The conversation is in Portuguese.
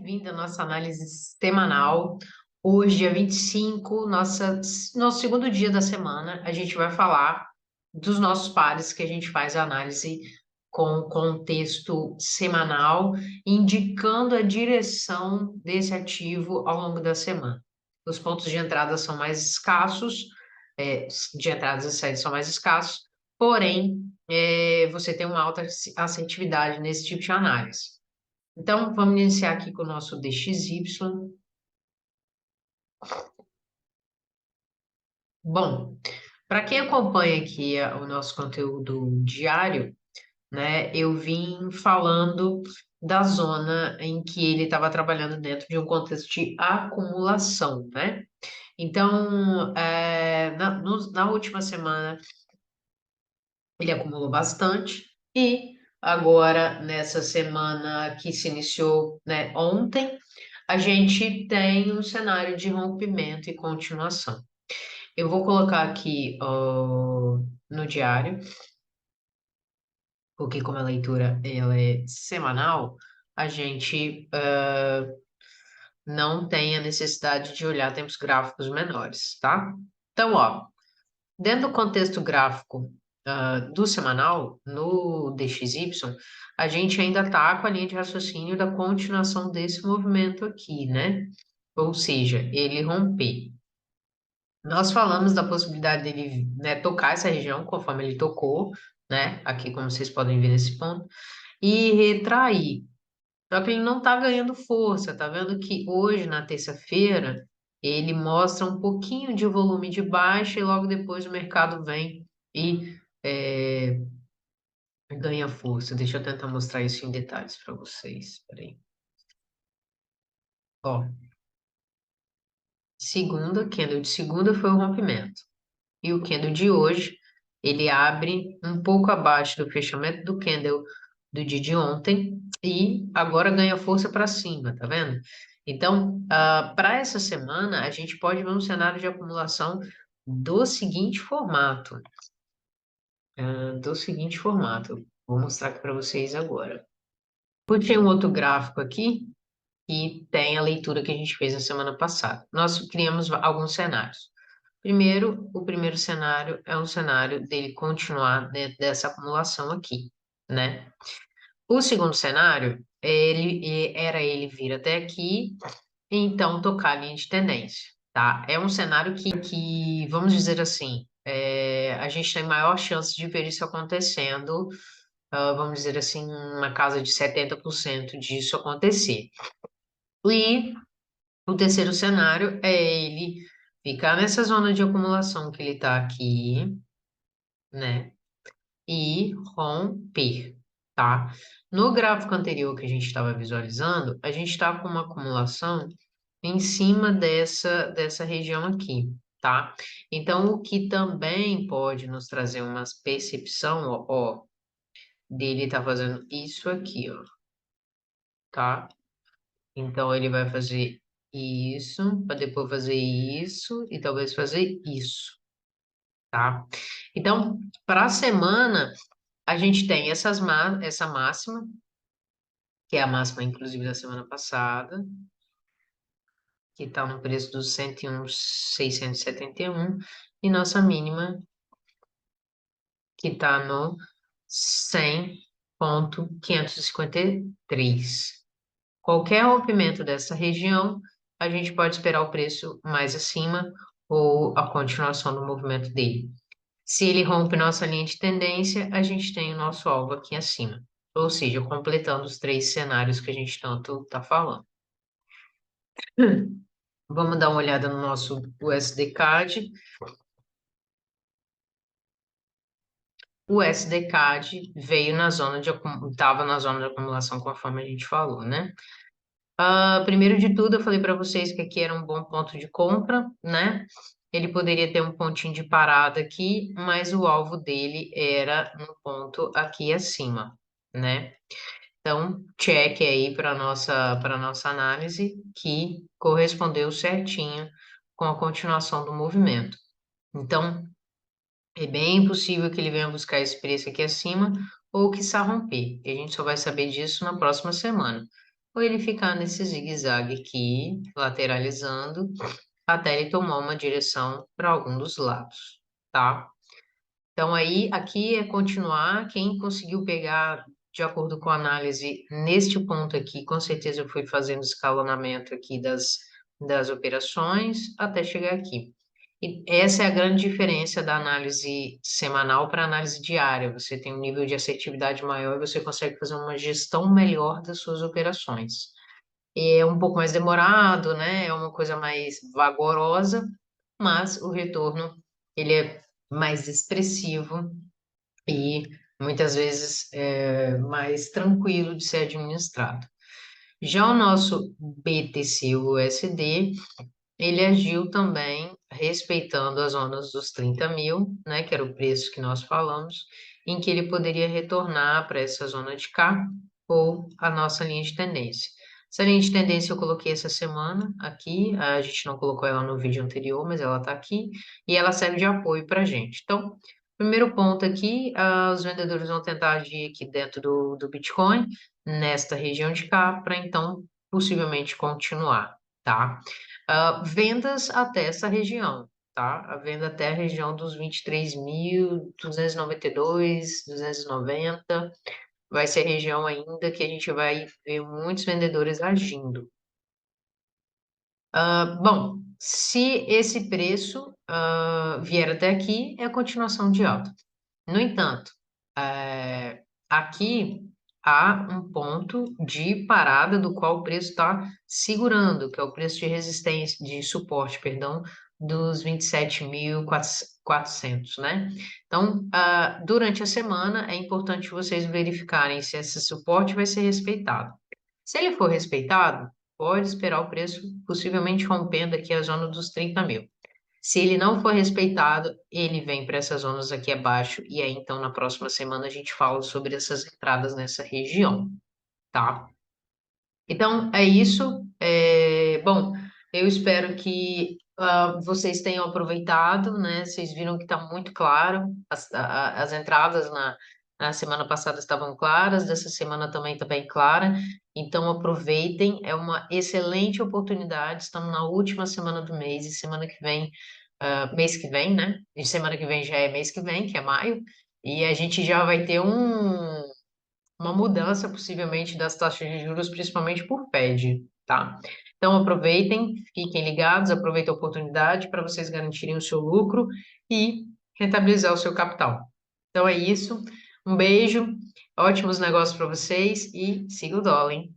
bem-vindo à nossa análise semanal. Hoje, dia 25, nosso segundo dia da semana, a gente vai falar dos nossos pares que a gente faz a análise com contexto semanal, indicando a direção desse ativo ao longo da semana. Os pontos de entrada são mais escassos, de entradas e saídas são mais escassos, porém, você tem uma alta assertividade nesse tipo de análise. Então, vamos iniciar aqui com o nosso DXY. Bom, para quem acompanha aqui o nosso conteúdo diário, né, eu vim falando da zona em que ele estava trabalhando dentro de um contexto de acumulação, né? Então, na última semana, ele acumulou bastante e agora, nessa semana que se iniciou, né, ontem, a gente tem um cenário de rompimento e continuação. Eu vou colocar aqui no diário, porque como a leitura ela é semanal, a gente não tem a necessidade de olhar tempos gráficos menores, tá? Então, ó, dentro do contexto gráfico do semanal, no DXY, a gente ainda está com a linha de raciocínio da continuação desse movimento aqui, né? Ou seja, ele romper. Nós falamos da possibilidade dele, né, tocar essa região conforme ele tocou, né? Aqui, como vocês podem ver nesse ponto, e retrair. Só que ele não está ganhando força, tá vendo que hoje, na terça-feira, ele mostra um pouquinho de volume de baixa e logo depois o mercado vem e ganha força. Deixa eu tentar mostrar isso em detalhes para vocês. Peraí. Ó, candle de segunda foi o rompimento. E o candle de hoje, ele abre um pouco abaixo do fechamento do candle do dia de ontem e agora ganha força para cima, tá vendo? Então, para essa semana, a gente pode ver um cenário de acumulação do seguinte formato. Vou mostrar aqui para vocês agora. Puxei um outro gráfico aqui que tem a leitura que a gente fez na semana passada. Nós criamos alguns cenários. Primeiro, o primeiro cenário é um cenário dele continuar dentro dessa acumulação aqui, né? O segundo cenário, era ele vir até aqui e então tocar a linha de tendência, tá? É um cenário que vamos dizer assim, a gente tem maior chance de ver isso acontecendo, vamos dizer assim, uma casa de 70% disso acontecer. E o terceiro cenário é ele ficar nessa zona de acumulação que ele está aqui, né? E romper, tá? No gráfico anterior que a gente estava visualizando, a gente está com uma acumulação em cima dessa região aqui, tá? Então, o que também pode nos trazer uma percepção, ó, dele tá fazendo isso aqui, ó, tá? Então, ele vai fazer isso, para depois fazer isso e talvez fazer isso, tá? Então, para a semana, a gente tem essa máxima, que é a máxima, inclusive, da semana passada, que está no preço dos 101.671, e nossa mínima, que está no 100.553. Qualquer rompimento dessa região, a gente pode esperar o preço mais acima ou a continuação do movimento dele. Se ele rompe nossa linha de tendência, a gente tem o nosso alvo aqui acima. Ou seja, completando os três cenários que a gente tanto está falando. Vamos dar uma olhada no nosso USD-CAD. O USD-CAD veio na zona estava na zona de acumulação, conforme a gente falou, né? Primeiro de tudo, eu falei para vocês que aqui era um bom ponto de compra, né? Ele poderia ter um pontinho de parada aqui, mas o alvo dele era no ponto aqui acima, né? Então, check aí para nossa análise que correspondeu certinho com a continuação do movimento. Então, é bem possível que ele venha buscar esse preço aqui acima ou que romper. E a gente só vai saber disso na próxima semana. ou ele ficar nesse zigue-zague aqui, lateralizando, até ele tomar uma direção para algum dos lados, tá? Então, aí, aqui é continuar. Quem conseguiu pegar, de acordo com a análise, neste ponto aqui, com certeza eu fui fazendo escalonamento aqui das operações até chegar aqui. E essa é a grande diferença da análise semanal para a análise diária. Você tem um nível de assertividade maior e você consegue fazer uma gestão melhor das suas operações. É um pouco mais demorado, né? É uma coisa mais vagarosa, mas o retorno ele é mais expressivo e muitas vezes é mais tranquilo de ser administrado. Já o nosso BTC-USD, ele agiu também respeitando as zonas dos 30.000, né, que era o preço que nós falamos, em que ele poderia retornar para essa zona de cá ou a nossa linha de tendência. Essa linha de tendência eu coloquei essa semana aqui, a gente não colocou ela no vídeo anterior, mas ela está aqui, e ela serve de apoio para a gente. Então, primeiro ponto aqui, os vendedores vão tentar agir aqui dentro do Bitcoin, nesta região de cá, para então possivelmente continuar, tá? Vendas até essa região, tá? A venda até a região dos 23.292, 290, vai ser a região ainda que a gente vai ver muitos vendedores agindo. Bom, se esse preço vier até aqui, é a continuação de alta. No entanto, aqui há um ponto de parada do qual o preço está segurando, que é o preço de resistência, de suporte, perdão, dos 27.400, né? Então, durante a semana é importante vocês verificarem se esse suporte vai ser respeitado. Se ele for respeitado, pode esperar o preço possivelmente rompendo aqui a zona dos 30.000. Se ele não for respeitado, ele vem para essas zonas aqui abaixo, e aí então na próxima semana a gente fala sobre essas entradas nessa região, tá? Então é isso. Bom, eu espero que vocês tenham aproveitado, né? Vocês viram que está muito claro, as entradas na semana passada estavam claras, dessa semana também está bem clara, então aproveitem, é uma excelente oportunidade. Estamos na última semana do mês, e semana que vem mês que vem, né? E semana que vem já é mês que vem, que é maio, e a gente já vai ter uma mudança possivelmente das taxas de juros, principalmente por Fed, tá? Então aproveitem, fiquem ligados, aproveitem a oportunidade para vocês garantirem o seu lucro e rentabilizar o seu capital. Então é isso, um beijo, ótimos negócios para vocês e siga o dólar, hein?